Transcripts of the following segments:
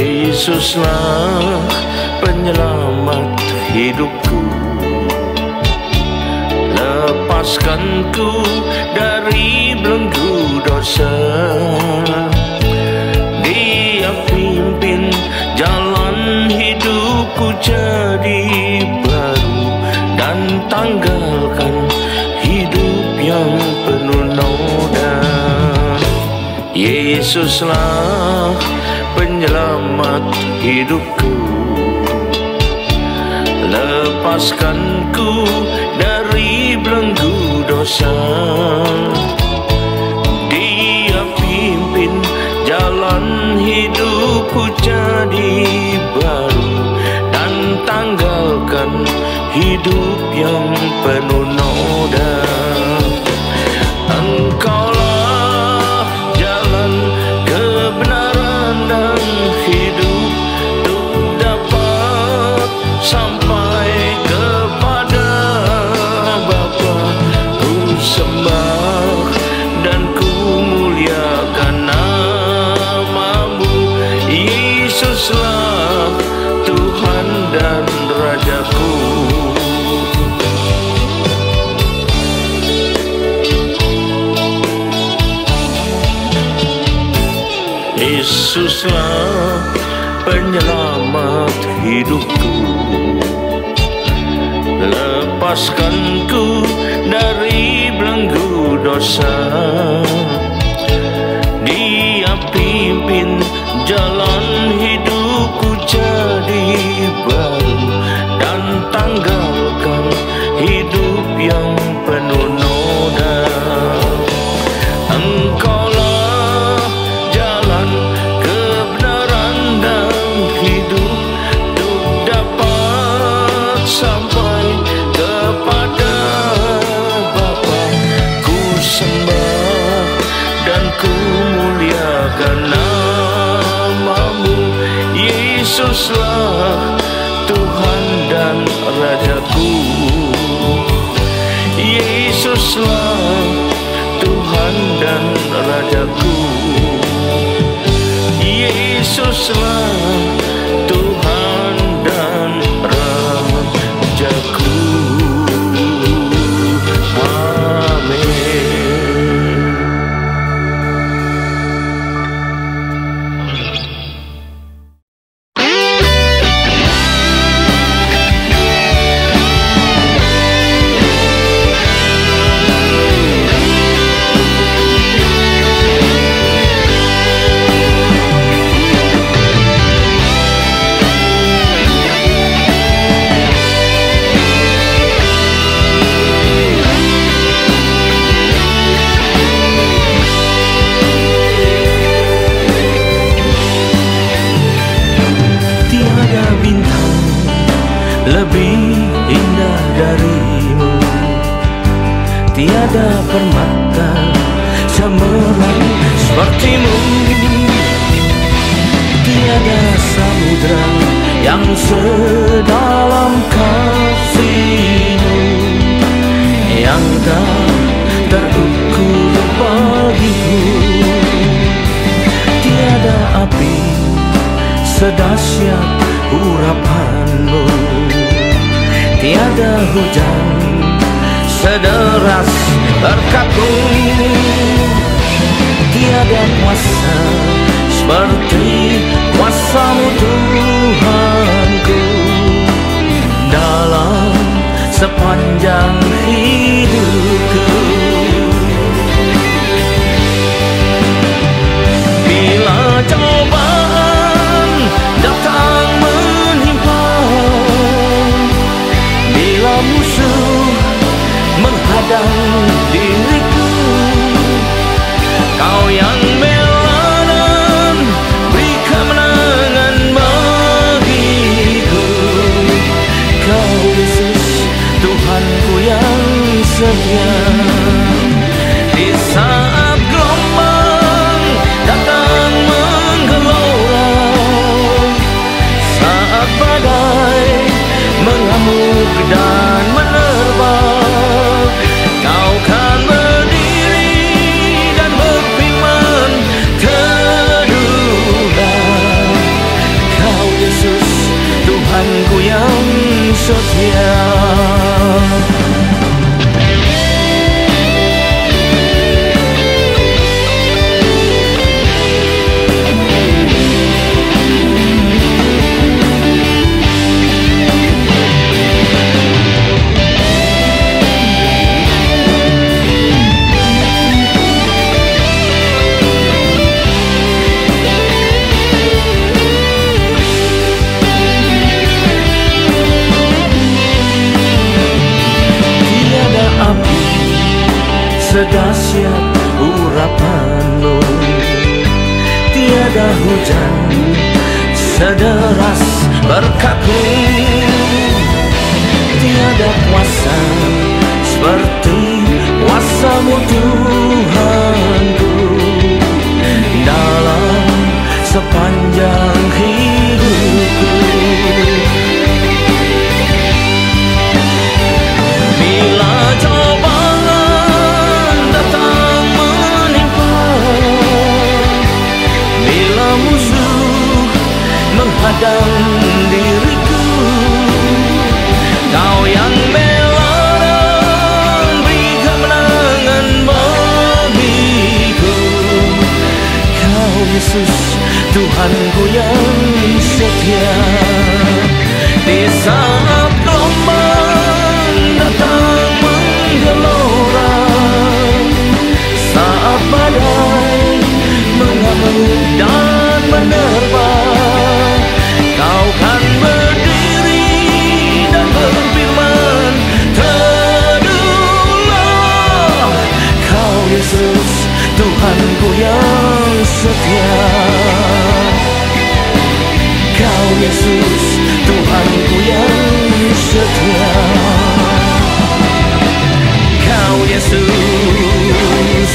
Yesuslah penyelamat hidupku, lepaskanku dari belenggu dosa. Dia pimpin jalan hidupku jadi baru, dan tanggalkan hidup yang penuh noda. Yesuslah penyelamat hidupku, lepaskanku dari belenggu dosa. Dia pimpin jalan hidupku jadi baru, dan tanggalkan hidup yang penuh noda. Engkaulah jalan kebenaran dan hidup, untuk dapat sampai kepada Bapa. Ku sembah dan ku muliakan namamu, Yesuslah Tuhan dan Rajaku. Yesuslah penyelamat hidupku, lepaskanku dari belenggu dosa. Dia pimpin jalan hidupku jadi baru, dan tanggalkan hidup yang penuh noda. Engkaulah jalan kebenaran dan hidup, untuk dapat sampai kepada Bapa. Ku sembah dan ku muliakan namamu, Yesuslah Tuhan dan Rajaku. Yesuslah Tuhan dan Rajaku. Yesuslah Tuhan dan Rajaku. Amin. Lebih indah darimu, tiada permata cemerlang sepertimu, tiada samudra yang sedalam kasih-Mu, yang tak terukur bagiku. Tiada api sedahsyat urapan-Mu, tiada hujan sederas berkat-Mu, tiada kuasa seperti kuasa-Mu Tuhanku. Dalam sepanjang hidupku, bila cobaan datang menimpa, bila musuh menghadang diriku, Kau yang bela dan beri kemenangan bagiku. Kau Yesus Tuhanku yang setia. Di saat gelombang datang menggelora, saat badai mengamuk dan menerpa, Kau kan berdiri dan berfirman, teduhlah. sedahsyat urapanmu. Tiada hujan sederas berkatmu, tiada kuasa seperti kuasa-Mu Tuhanku. Dalam sepanjang hidupku, bila cobaan datang menimpa, bila musuh menghadang diriku, Kau yang bela dan beri kemenangan bagiku. Kau Yesus, Tuhanku yang setia. Di saat gelombang datang menggelora, saat badai mengamuk dan menerpa, Kau kan berdiri dan berfirman, teduhlah. Kau Yesus, Tuhanku yang setia. Kau Yesus, Tuhanku yang setia. Kau Yesus,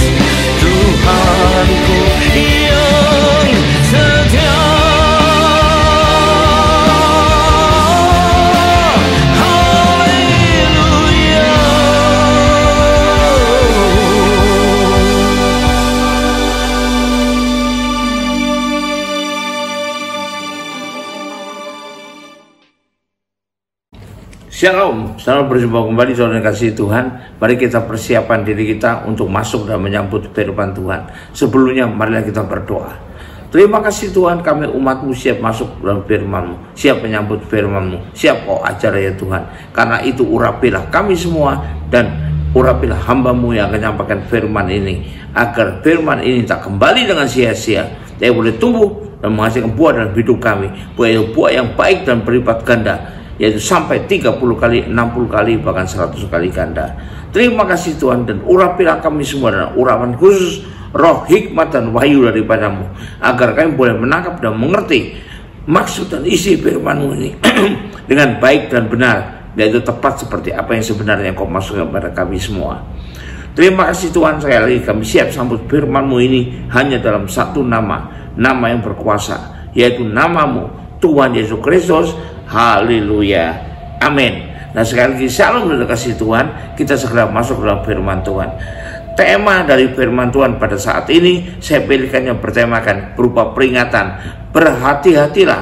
Tuhanku yang setia. Shalom, selamat berjumpa kembali saudara kasih Tuhan. Mari kita persiapkan diri kita untuk masuk dan menyambut firman Tuhan. Sebelumnya marilah kita berdoa. Terima kasih Tuhan, kami umat-Mu siap masuk dalam firman-Mu, siap menyambut firman-Mu, siap Kau ajar ya Tuhan. Karena itu urapilah kami semua dan urapilah hamba-Mu yang akan menyampaikan firman ini, agar firman ini tak kembali dengan sia-sia, tapi boleh tumbuh dan menghasilkan buah dalam hidup kami, buah yang baik dan berlipat ganda, yaitu sampai 30 kali, 60 kali, bahkan 100 kali ganda. Terima kasih Tuhan, dan urapilah kami semua dengan urapan khusus roh, hikmat, dan wahyu daripada-Mu, agar kami boleh menangkap dan mengerti maksud dan isi firman-Mu ini dengan baik dan benar, yaitu tepat seperti apa yang sebenarnya Kau masukkan kepada kami semua. Terima kasih Tuhan, sekali lagi kami siap sambut firman-Mu ini hanya dalam satu nama, nama yang berkuasa, yaitu nama-Mu Tuhan Yesus Kristus. Haleluya, amin. Nah sekali lagi shalom dan kasih Tuhan. Kita segera masuk dalam firman Tuhan. Tema dari firman Tuhan pada saat ini saya pilihkan yang bertemakan berupa peringatan. Berhati-hatilah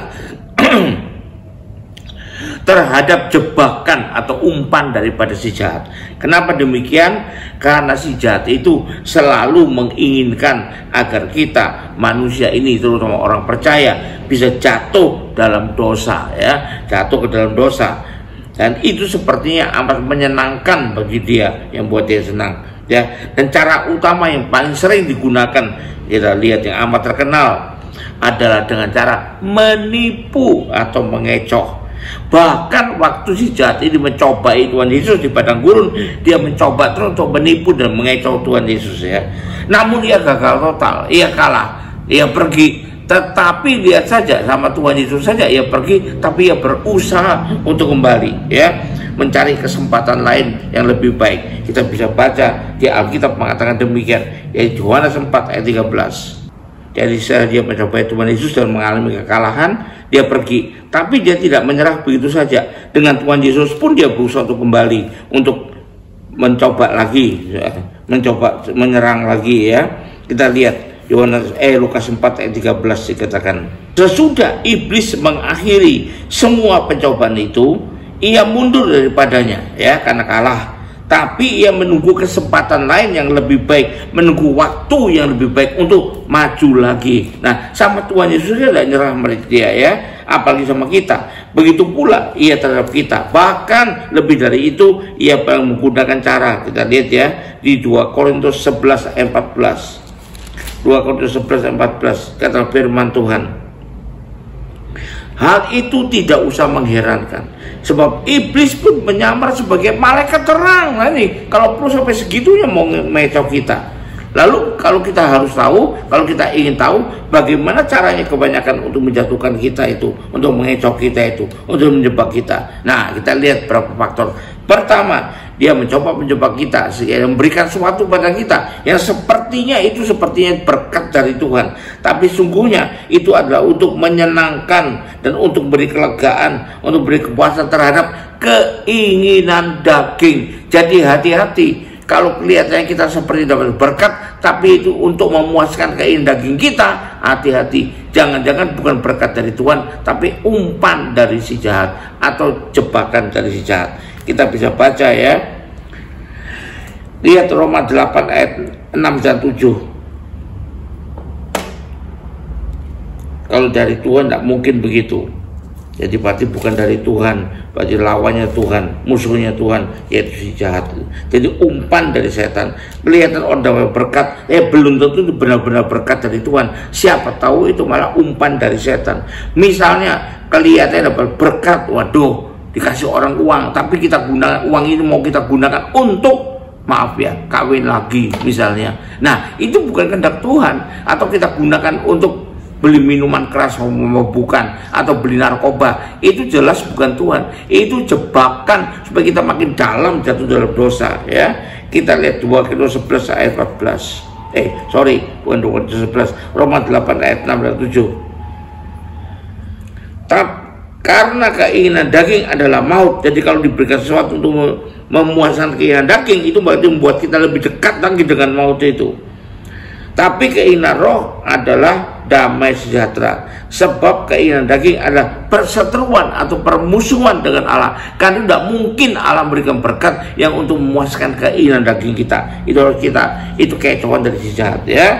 terhadap jebakan atau umpan daripada si jahat. Kenapa demikian? Karena si jahat itu selalu menginginkan agar kita manusia ini, terutama orang percaya, bisa jatuh dalam dosa, ya, jatuh ke dalam dosa. Dan itu sepertinya amat menyenangkan bagi dia, yang buat dia senang, ya. Dan cara utama yang paling sering digunakan, kita lihat yang amat terkenal, adalah dengan cara menipu atau mengecoh. Bahkan waktu si jahat ini mencobai Tuhan Yesus di padang gurun, dia mencoba terus untuk menipu dan mengecoh Tuhan Yesus, ya. Namun ia gagal total, ia kalah, ia pergi. Tetapi lihat saja, sama Tuhan Yesus saja ia pergi, tapi ia berusaha untuk kembali, ya, mencari kesempatan lain yang lebih baik. Kita bisa baca di Alkitab mengatakan demikian, yaitu Yohanes 4 ayat 13. Jadi setelah dia mencobai Tuhan Yesus dan mengalami kekalahan, dia pergi. Tapi dia tidak menyerah begitu saja. Dengan Tuhan Yesus pun dia berusaha untuk kembali, untuk mencoba lagi, mencoba menyerang lagi, ya. Kita lihat Lukas 4 ayat 13 dikatakan, sesudah iblis mengakhiri semua pencobaan itu, ia mundur daripadanya, ya, karena kalah. Tapi ia menunggu kesempatan lain yang lebih baik, menunggu waktu yang lebih baik untuk maju lagi. Nah, sama Tuhan Yesus tidak nyerah mereka dia, ya, apalagi sama kita. Begitu pula ia terhadap kita. Bahkan lebih dari itu, ia menggunakan cara, kita lihat, ya, di 2 Korintus 11 ayat 14. 2 Korintus 11 ayat 14 kata firman Tuhan, Hal itu tidak usah mengherankan, sebab iblis pun menyamar sebagai malaikat terang. Nah nih, kalau perlu sampai segitunya mau mengecoh kita. Lalu kalau kita harus tahu, kalau kita ingin tahu bagaimana caranya kebanyakan untuk menjatuhkan kita itu, untuk mengecoh kita itu, untuk menjebak kita. Nah, kita lihat beberapa faktor. Pertama, dia mencoba menjebak kita, sehingga memberikan sesuatu pada kita yang sepertinya berkat dari Tuhan, tapi sungguhnya itu adalah untuk menyenangkan dan untuk beri kelegaan, untuk beri kepuasan terhadap keinginan daging. Jadi hati-hati. Kalau kelihatannya kita seperti dapat berkat, tapi itu untuk memuaskan keinginan daging kita, hati-hati. Jangan-jangan bukan berkat dari Tuhan, tapi umpan dari si jahat atau jebakan dari si jahat. Kita bisa baca ya. Lihat Roma 8 ayat 6 dan 7. Kalau dari Tuhan tidak mungkin begitu. Jadi berarti bukan dari Tuhan, berarti lawannya Tuhan, musuhnya Tuhan, yaitu si jahat. Jadi umpan dari setan. Kelihatan orang dapat berkat, belum tentu itu benar-benar berkat dari Tuhan. Siapa tahu itu malah umpan dari setan. Misalnya kelihatannya dapat berkat, waduh, dikasih orang uang, tapi kita gunakan uang ini mau kita gunakan untuk, maaf ya, kawin lagi misalnya. Nah, itu bukan kehendak Tuhan. Atau kita gunakan untuk beli minuman keras, bukan, atau beli narkoba, itu jelas bukan Tuhan. Itu jebakan supaya kita makin dalam jatuh dalam dosa ya. Kita lihat 2 Korintus 11 ayat 14. Bukan 2 Korintus 11, Roma 8 ayat 6 dan 7. Karena keinginan daging adalah maut. Jadi kalau diberikan sesuatu untuk memuaskan keinginan daging, itu berarti membuat kita lebih dekat lagi dengan maut itu. Tapi keinginan roh adalah damai sejahtera, sebab keinginan daging adalah perseteruan atau permusuhan dengan Allah. Karena tidak mungkin Allah memberikan berkat yang untuk memuaskan keinginan daging kita. Itu kecohan dari si jahat ya.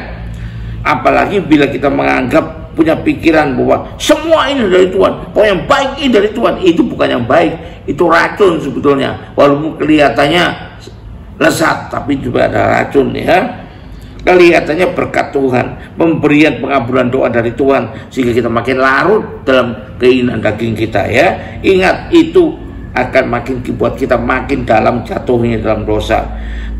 Apalagi bila kita menganggap, punya pikiran bahwa semua ini dari Tuhan, pokoknya yang baik ini dari Tuhan. Itu bukan yang baik, itu racun sebetulnya. Walaupun kelihatannya lezat, tapi juga ada racun ya. Kelihatannya berkat Tuhan, pemberian pengabulan doa dari Tuhan, sehingga kita makin larut dalam keinginan daging kita ya. Ingat, itu akan makin membuat kita makin dalam jatuhnya dalam dosa.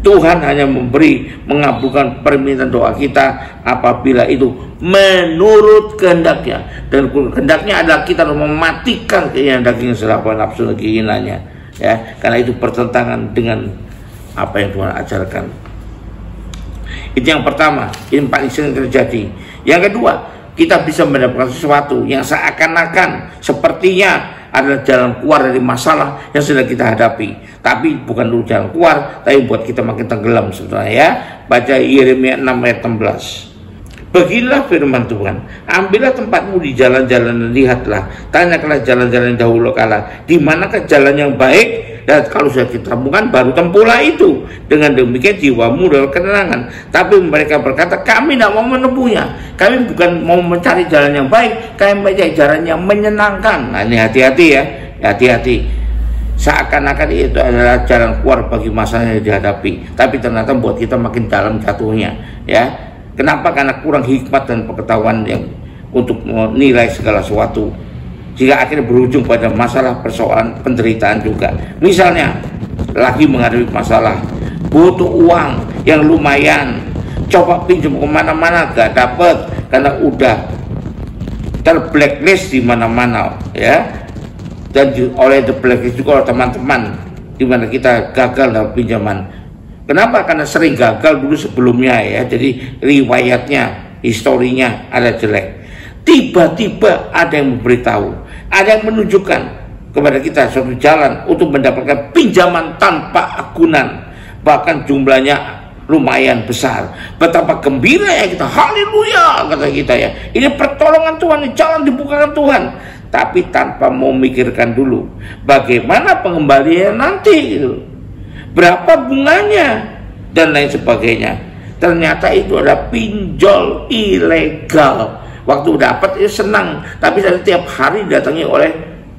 Tuhan hanya mengabulkan permintaan doa kita apabila itu menurut kehendaknya, dan kehendaknya adalah kita mematikan keinginan daging selaku nafsu keinginannya ya. Karena itu bertentangan dengan apa yang Tuhan ajarkan. Itu yang pertama, ini paling sering terjadi. Yang kedua, kita bisa mendapatkan sesuatu yang seakan-akan sepertinya adalah jalan keluar dari masalah yang sedang kita hadapi, tapi bukan dulu jalan keluar, tapi buat kita makin tenggelam sebetulnya ya. Baca Yeremia 6 ayat 16. Beginilah firman Tuhan, ambillah tempatmu di jalan-jalan dan lihatlah, tanyakanlah jalan-jalan dahulu kala, di manakah jalan yang baik, dan kalau sudah kita temukan baru tempuhlah itu. Dengan demikian jiwamu dalam ketenangan. Tapi mereka berkata, kami tidak mau menempuhnya, kami bukan mau mencari jalan yang baik, kami mencari jalan yang menyenangkan. Nah ini hati-hati ya, hati-hati. Seakan-akan itu adalah jalan keluar bagi masalah yang dihadapi, tapi ternyata membuat kita makin dalam jatuhnya ya. Kenapa? Karena kurang hikmat dan pengetahuan yang untuk menilai segala sesuatu, jika akhirnya berujung pada masalah, persoalan, penderitaan juga. Misalnya lagi menghadapi masalah, butuh uang yang lumayan, coba pinjam kemana-mana gak dapet karena udah terblacklist di mana-mana ya, dan oleh the blacklist juga oleh teman-teman, di mana kita gagal dalam pinjaman. Kenapa? Karena sering gagal dulu sebelumnya ya, jadi riwayatnya, historinya ada jelek. Tiba-tiba ada yang memberitahu, ada yang menunjukkan kepada kita suatu jalan untuk mendapatkan pinjaman tanpa agunan, bahkan jumlahnya lumayan besar. Betapa gembira ya kita, haleluya kata kita ya, ini pertolongan Tuhan, ini jalan dibukakan Tuhan. Tapi tanpa memikirkan dulu bagaimana pengembaliannya nanti gitu, berapa bunganya dan lain sebagainya. Ternyata itu adalah pinjol ilegal. Waktu dapat itu senang, tapi setiap hari datangi oleh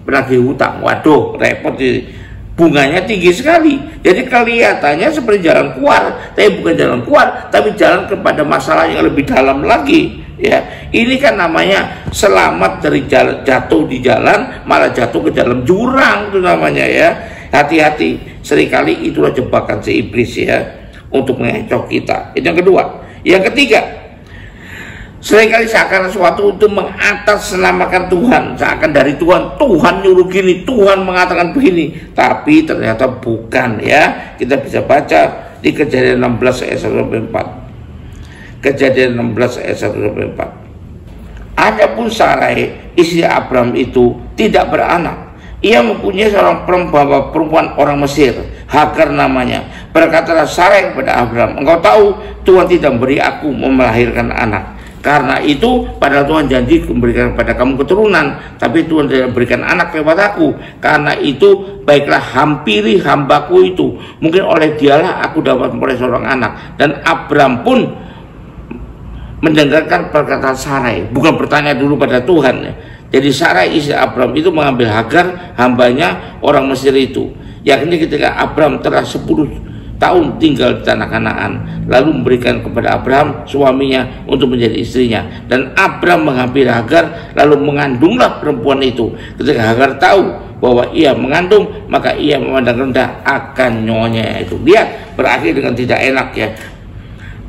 penagih hutang. Waduh, repot, bunganya tinggi sekali. Jadi kelihatannya seperti jalan keluar, tapi bukan jalan keluar, tapi jalan kepada masalah yang lebih dalam lagi Ya, ini kan namanya selamat dari jatuh di jalan, malah jatuh ke dalam jurang, itu namanya ya. Hati-hati, seringkali itulah jebakan si iblis ya, untuk mengecoh kita. Itu yang kedua. Yang ketiga, seringkali seakan sesuatu itu mengatasnamakan Tuhan, seakan dari Tuhan nyuruh gini, Tuhan mengatakan begini, tapi ternyata bukan ya. Kita bisa baca di Kejadian 16 ayat 1-4. Kejadian 16 ayat 1-4. Adapun Sarai istri Abram itu tidak beranak. Ia mempunyai seorang perempuan orang Mesir, Hagar namanya. Berkatalah Sarai kepada Abram, engkau tahu Tuhan tidak memberi aku melahirkan anak. Karena itu padahal Tuhan janji memberikan kepada kamu keturunan, tapi Tuhan tidak memberikan anak kepada aku. Karena itu baiklah hampiri hambaku itu, mungkin oleh dialah aku dapat memperoleh seorang anak. Dan Abram pun mendengarkan perkataan Sarai, bukan bertanya dulu pada Tuhan ya. Jadi Sarai istri Abram itu mengambil Hagar hambanya orang Mesir itu, yakni ketika Abram telah 10 tahun tinggal di tanah Kanaan, lalu memberikan kepada Abraham suaminya untuk menjadi istrinya. Dan Abram mengambil Hagar, lalu mengandunglah perempuan itu. Ketika Hagar tahu bahwa ia mengandung, maka ia memandang rendah akan nyawanya itu. Lihat, berakhir dengan tidak enak ya.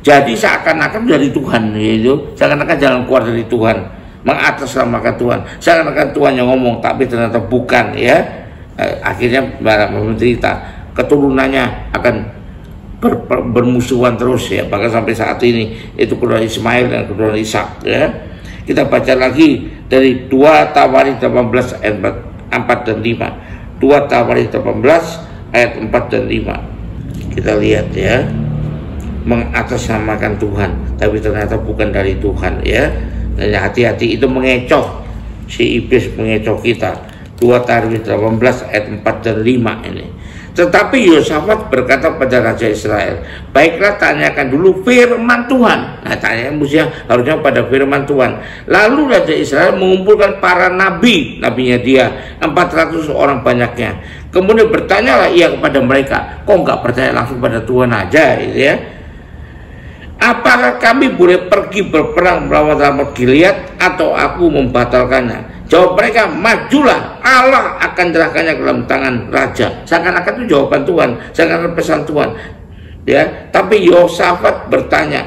Jadi seakan-akan dari Tuhan, yaitu seakan-akan jalan keluar dari Tuhan, mengatasnamakan Tuhan, seakan-akan Tuhan yang ngomong, tapi ternyata bukan ya. Akhirnya menderita, keturunannya akan bermusuhan terus ya, bahkan sampai saat ini itu keturunan Ismail dan keturunan Ishak ya. Kita baca lagi dari 2 Tawarikh 18 ayat 4 dan 5. 2 Tawarikh 18 ayat 4 dan 5. Kita lihat ya. Mengatasnamakan Tuhan, tapi ternyata bukan dari Tuhan ya. Dan hati-hati, itu mengecoh, si iblis mengecoh kita. 2 Tawarikh 18 ayat 4 dan 5 ini. Tetapi Yosafat berkata pada Raja Israel, baiklah tanyakan dulu firman Tuhan. Nah, tanya harusnya pada firman Tuhan. Lalu Raja Israel mengumpulkan para nabinya dia, 400 orang banyaknya. Kemudian bertanyalah ia kepada mereka, kok nggak percaya langsung pada Tuhan aja gitu ya. Apakah kami boleh pergi berperang melawan Ramat Gilead atau aku membatalkannya? Jawab mereka, majulah, Allah akan menyerahkannya ke dalam tangan raja. Seakan-akan itu jawaban Tuhan, seakan-akan pesan Tuhan. Ya, tapi Yosafat bertanya,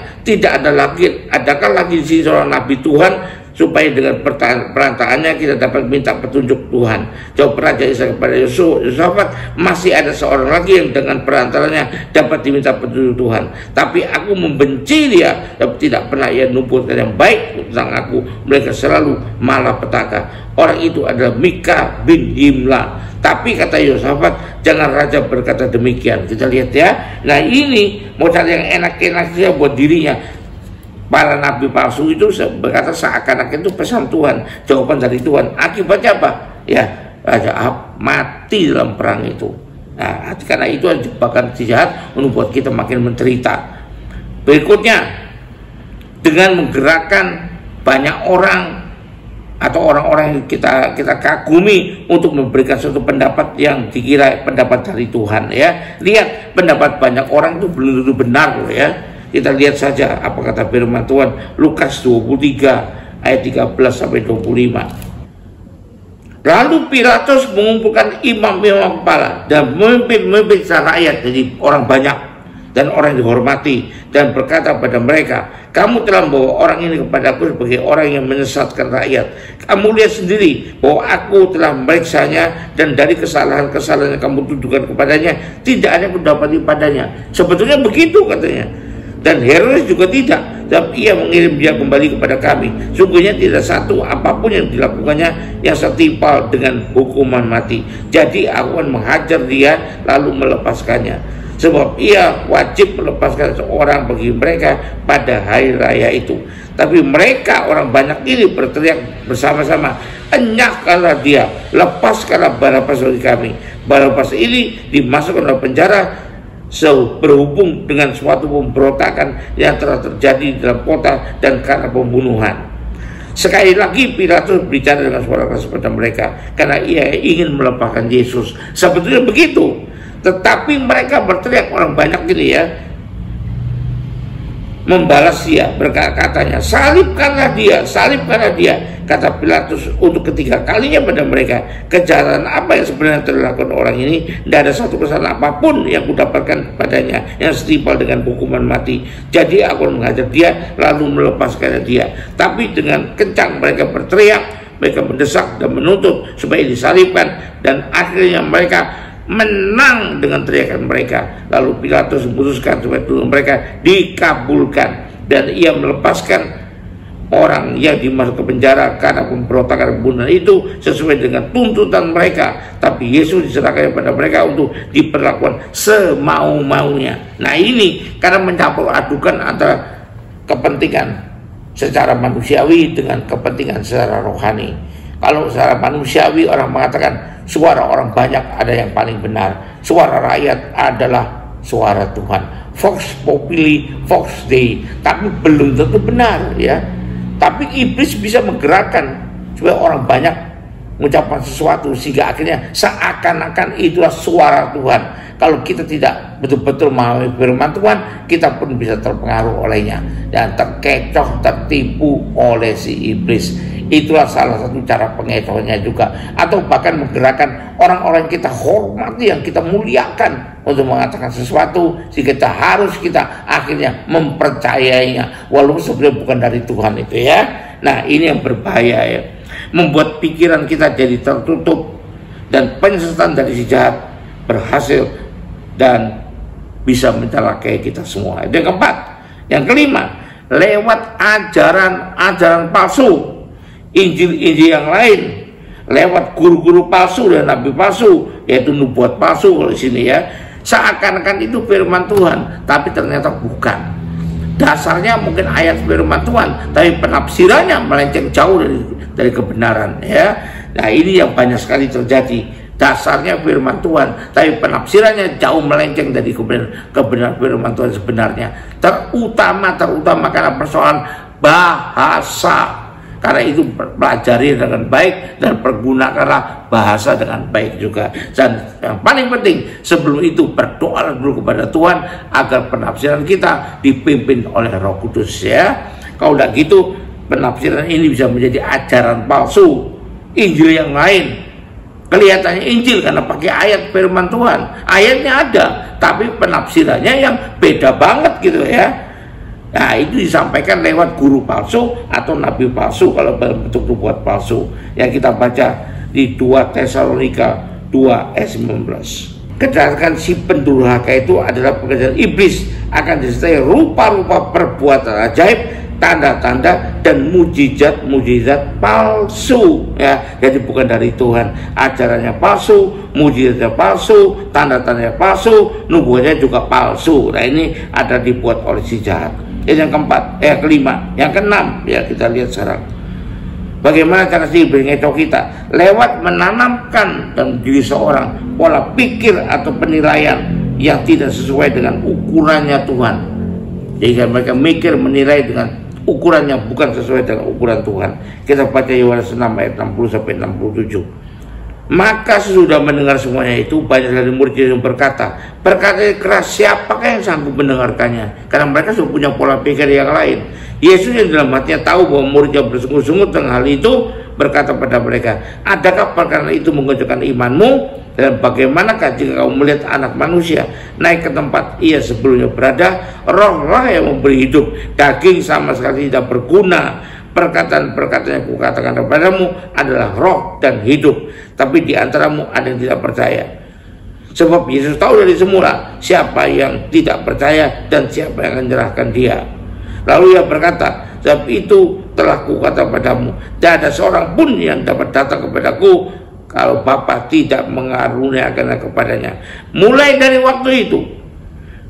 adakah lagi di sini seorang nabi Tuhan, supaya dengan perantaannya kita dapat minta petunjuk Tuhan. Jawab Raja Israel kepada Yosafat, masih ada seorang lagi yang dengan perantaranya dapat diminta petunjuk Tuhan. Tapi aku membenci dia, dan tidak pernah ia nubuatkan yang baik tentang aku. Mereka selalu malapetaka. Orang itu adalah Mika bin Imla. Tapi kata Yosafat, jangan raja berkata demikian. Kita lihat ya. Nah ini mau cari yang enak-enak saja buat dirinya. Para nabi palsu itu berkata seakan-akan itu pesan Tuhan, jawaban dari Tuhan. Akibatnya apa? Ya, Raja Ahab mati dalam perang itu. Nah, karena itu jebakan jahat membuat kita makin menderita. Berikutnya, dengan menggerakkan banyak orang atau orang-orang yang kita kagumi untuk memberikan suatu pendapat yang dikira pendapat dari Tuhan ya. Lihat, pendapat banyak orang itu belum tentu benar loh ya. Kita lihat saja apa kata firman Tuhan, Lukas 23 ayat 13 sampai 25. Lalu Pilatus mengumpulkan imam-imam kepala dan memimpin rakyat, jadi orang banyak dan orang yang dihormati, dan berkata pada mereka, kamu telah membawa orang ini kepadaku sebagai orang yang menyesatkan rakyat. Kamu lihat sendiri bahwa aku telah memeriksanya, dan dari kesalahan-kesalahan yang kamu tuduhkan kepadanya tidak ada yang kudapati padanya. Sebetulnya begitu katanya. Dan Herodes juga tidak, tapi ia mengirim dia kembali kepada kami. Sungguhnya tidak satu apapun yang dilakukannya yang setimpal dengan hukuman mati. Jadi aku akan menghajar dia lalu melepaskannya, sebab ia wajib melepaskan seorang bagi mereka pada hari raya itu. Tapi mereka orang banyak ini berteriak bersama-sama, enyahkanlah dia, lepaskanlah Barabas bagi kami. Barabas ini dimasukkan dalam penjara berhubung dengan suatu pemberontakan yang telah terjadi di dalam kota dan karena pembunuhan. Sekali lagi Pilatus bicara dengan suara keras kepada mereka karena ia ingin melepaskan Yesus. Sebetulnya begitu, tetapi mereka berteriak orang banyak gini ya, membalas dia, berkata-katanya, salibkanlah dia, salibkanlah dia. Kata Pilatus untuk ketiga kalinya pada mereka, kejahatan apa yang sebenarnya dilakukan orang ini? Tidak ada satu kesalahan apapun yang kudapatkan padanya yang setimpal dengan hukuman mati. Jadi aku menghajar dia lalu melepaskan dia. Tapi dengan kencang mereka berteriak, mereka mendesak dan menuntut supaya disalibkan, dan akhirnya mereka menang dengan teriakan mereka. Lalu Pilatus memutuskan supaya tuduhan mereka dikabulkan, dan ia melepaskan orang yang dimasuk ke penjara karena pemberontakan pembunuhan itu sesuai dengan tuntutan mereka. Tapi Yesus diserahkan kepada mereka untuk diperlakukan semau-maunya. Nah, ini karena mencampur adukan antara kepentingan secara manusiawi dengan kepentingan secara rohani. Kalau secara manusiawi orang mengatakan suara orang banyak ada yang paling benar, suara rakyat adalah suara Tuhan, Vox Populi, Vox Dei, tapi belum tentu benar, ya. Tapi iblis bisa menggerakkan supaya orang banyak mengucapkan sesuatu sehingga akhirnya seakan-akan itulah suara Tuhan. Kalau kita tidak betul-betul memahami firman Tuhan, kita pun bisa terpengaruh olehnya dan terkecoh, tertipu oleh si iblis. Itulah salah satu cara pengecohnya juga, atau bahkan menggerakkan orang-orang yang kita hormati, yang kita muliakan untuk mengatakan sesuatu sehingga kita akhirnya mempercayainya walaupun sebenarnya bukan dari Tuhan itu, ya. Nah, ini yang berbahaya, ya, membuat pikiran kita jadi tertutup dan penyesatan dari si jahat berhasil dan bisa mencelakai kita semua. Itu yang keempat. Yang kelima, lewat ajaran palsu, Injil yang lain, lewat guru-guru palsu dan nabi palsu, yaitu nubuat palsu kalau di sini, ya. Seakan-akan itu firman Tuhan, tapi ternyata bukan. Dasarnya mungkin ayat firman Tuhan, tapi penafsirannya melenceng jauh dari kebenaran, ya. Nah, ini yang banyak sekali terjadi. Dasarnya firman Tuhan, tapi penafsirannya jauh melenceng dari kebenaran firman Tuhan sebenarnya. Terutama karena persoalan bahasa. Karena itu pelajari dengan baik dan pergunakanlah bahasa dengan baik juga. Dan yang paling penting sebelum itu berdoa dulu kepada Tuhan agar penafsiran kita dipimpin oleh Roh Kudus, ya. Kalau tidak gitu, penafsiran ini bisa menjadi ajaran palsu, Injil yang lain. Kelihatannya Injil karena pakai ayat firman Tuhan, ayatnya ada, tapi penafsirannya yang beda banget gitu, ya. Nah, itu disampaikan lewat guru palsu atau nabi palsu kalau bentuk nubuat palsu yang kita baca di 2 Tesalonika 2 ayat 19. Kedatangan si pendurhaka itu adalah pekerjaan iblis, akan disertai rupa-rupa perbuatan ajaib, tanda-tanda dan mujizat palsu, ya. Jadi bukan dari Tuhan, ajarannya palsu, mujizatnya palsu, tanda-tandanya palsu, nubuatnya juga palsu. Nah, ini ada dibuat oleh si jahat. Yang keempat, kelima, yang keenam, ya, kita lihat sekarang. Bagaimana cara si iblis ngecoh kita? Lewat menanamkan dalam diri seorang pola pikir atau penilaian yang tidak sesuai dengan ukurannya Tuhan. Jadi mereka mikir menilai dengan ukurannya bukan sesuai dengan ukuran Tuhan. Kita baca Yohanes 6 ayat 60 sampai 67. Maka sesudah mendengar semuanya itu, banyak dari murid yang berkata keras, siapakah yang sanggup mendengarkannya? Karena mereka sudah punya pola pikir yang lain. Yesus yang dalam hatinya tahu bahwa muridnya bersungut-sungut tentang hal itu, berkata pada mereka, adakah perkara itu mengerjakan imanmu? Dan bagaimanakah jika kamu melihat anak manusia naik ke tempat ia sebelumnya berada? Roh-roh yang memberi hidup, daging sama sekali tidak berguna. Perkataan-perkataan yang kukatakan kepadamu adalah roh dan hidup, tapi di antaramu ada yang tidak percaya. Sebab Yesus tahu dari semula siapa yang tidak percaya dan siapa yang akan menyerahkan dia. Lalu ia berkata, sebab itu telah kukatakan padamu, tidak ada seorang pun yang dapat datang kepadaku kalau Bapa tidak mengaruniakan kepadanya. Mulai dari waktu itu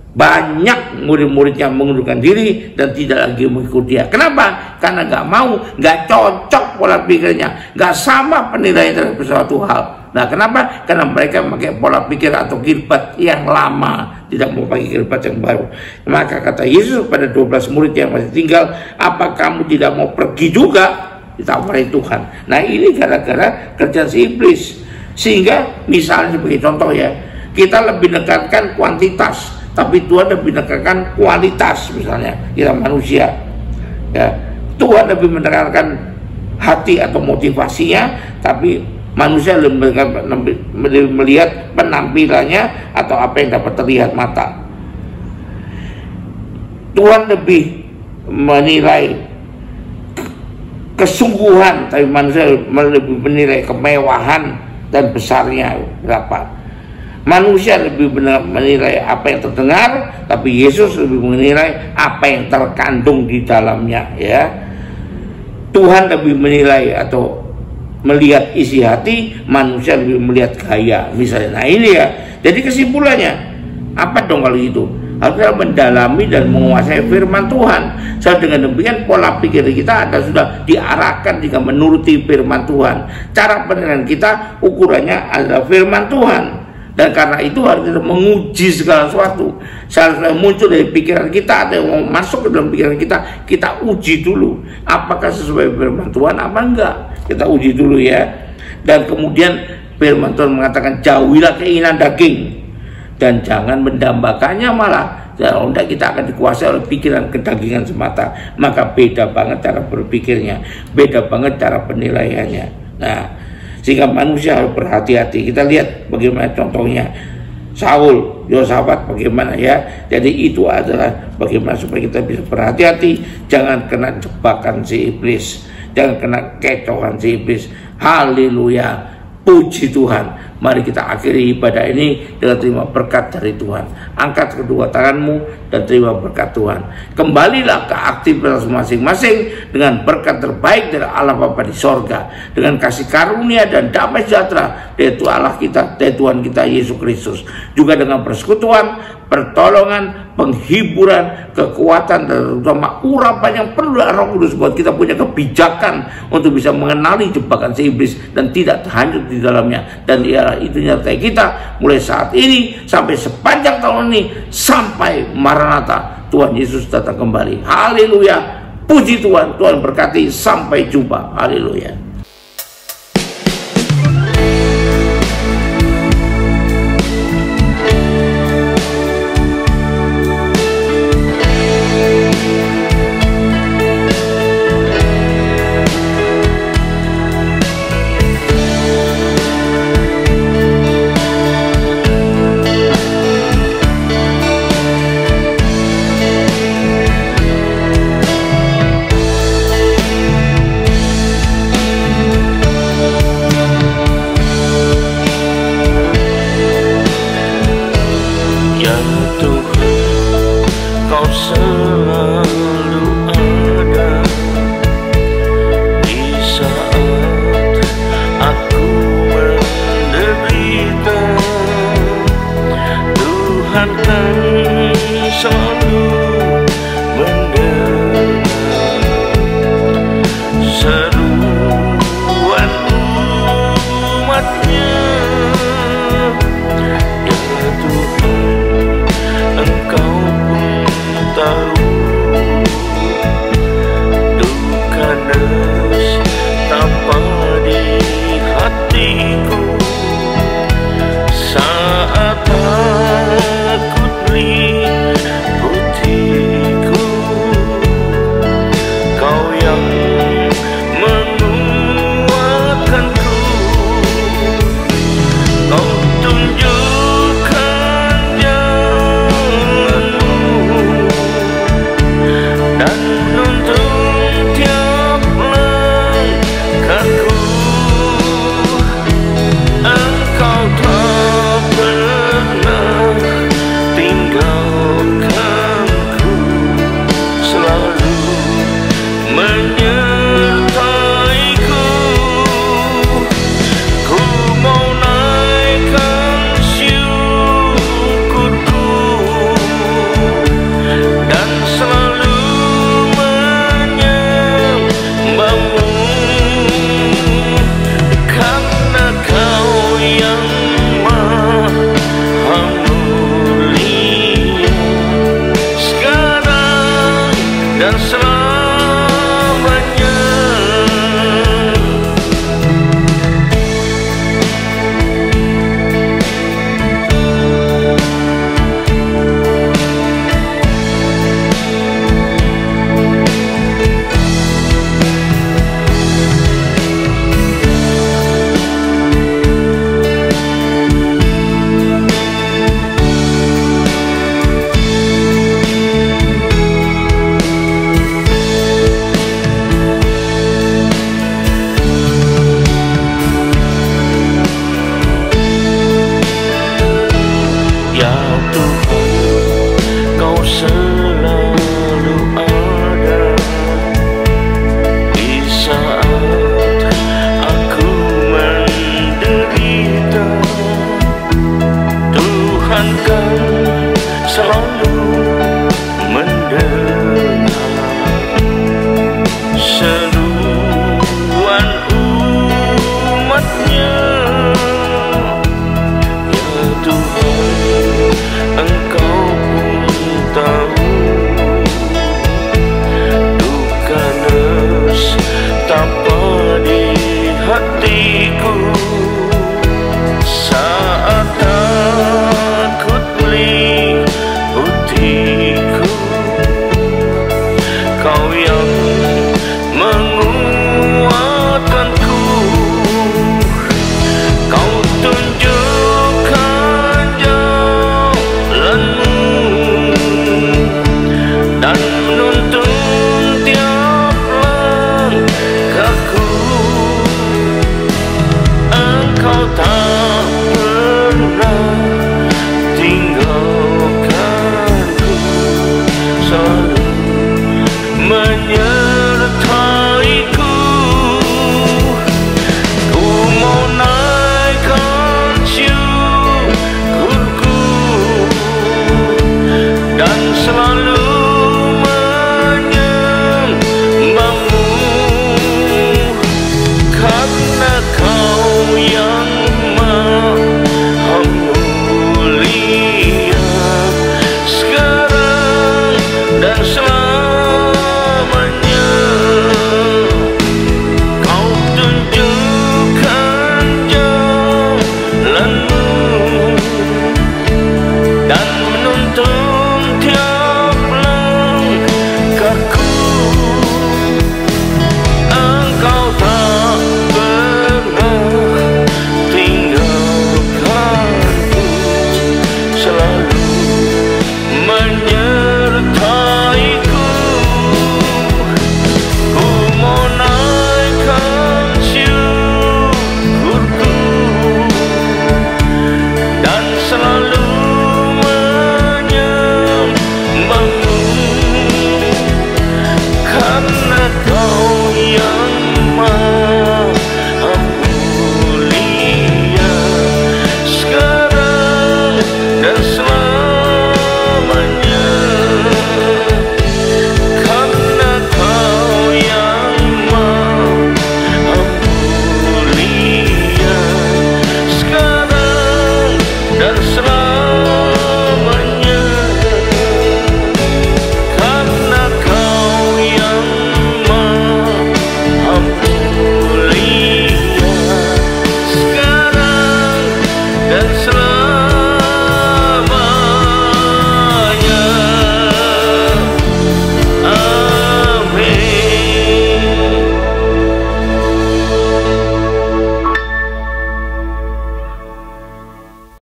banyak murid-muridnya mengundurkan diri dan tidak lagi mengikuti dia. Kenapa? Karena nggak cocok pola pikirnya, nggak sama penilaian terhadap suatu hal. Nah, kenapa? Karena mereka memakai pola pikir atau kirbat yang lama, tidak mau pakai kirbat yang baru. Maka kata Yesus pada 12 murid yang masih tinggal, apa kamu tidak mau pergi juga? Ditawari Tuhan. Nah, ini gara-gara kerjaan si iblis. Sehingga misalnya sebagai contoh, ya, kita lebih dekatkan kuantitas, tapi Tuhan lebih menekankan kualitas. Misalnya kita manusia, ya, Tuhan lebih menekankan hati atau motivasinya, tapi manusia lebih melihat penampilannya atau apa yang dapat terlihat mata. Tuhan lebih menilai kesungguhan, tapi manusia lebih menilai kemewahan dan besarnya berapa. Manusia lebih menilai apa yang terdengar, tapi Yesus lebih menilai apa yang terkandung di dalamnya, ya. Tuhan lebih menilai atau melihat isi hati, manusia lebih melihat gaya, misalnya. Nah ini ya, jadi kesimpulannya apa dong kalau itu? Harusnya mendalami dan menguasai firman Tuhan. So, dengan demikian pola pikir kita ada sudah diarahkan jika menuruti firman Tuhan. Cara penilaian kita ukurannya adalah firman Tuhan. Dan karena itu harus kita menguji segala sesuatu. Seharusnya muncul dari pikiran kita atau yang mau masuk ke dalam pikiran kita uji dulu. Apakah sesuai firman Tuhan apa enggak? Kita uji dulu ya. Dan kemudian firman Tuhan mengatakan jauhilah keinginan daging. Dan jangan mendambakannya malah. Kalau tidak kita akan dikuasai oleh pikiran kedagingan semata. Maka beda banget cara berpikirnya. Beda banget cara penilaiannya. Nah, sehingga manusia harus berhati-hati. Kita lihat bagaimana contohnya Saul, Yosafat bagaimana ya. Jadi itu adalah bagaimana supaya kita bisa berhati-hati. Jangan kena jebakan si iblis. Jangan kena kecohan si iblis. Haleluya. Puji Tuhan. Mari kita akhiri ibadah ini dengan terima berkat dari Tuhan. Angkat kedua tanganmu dan terima berkat Tuhan. Kembalilah ke aktivitas masing-masing dengan berkat terbaik dari Allah Bapa di sorga. Dengan kasih karunia dan damai sejahtera dari Allah kita, dari Tuhan kita Yesus Kristus. Juga dengan persekutuan, pertolongan, penghiburan, kekuatan, dan terutama urapan yang perlu Roh Kudus buat kita punya kebijakan untuk bisa mengenali jebakan si iblis dan tidak terhanyut di dalamnya. Dan itu nyertai kita mulai saat ini sampai sepanjang tahun ini sampai Maranatha Tuhan Yesus datang kembali. Haleluya. Puji Tuhan. Tuhan berkati. Sampai jumpa. Haleluya. Tanpa di hati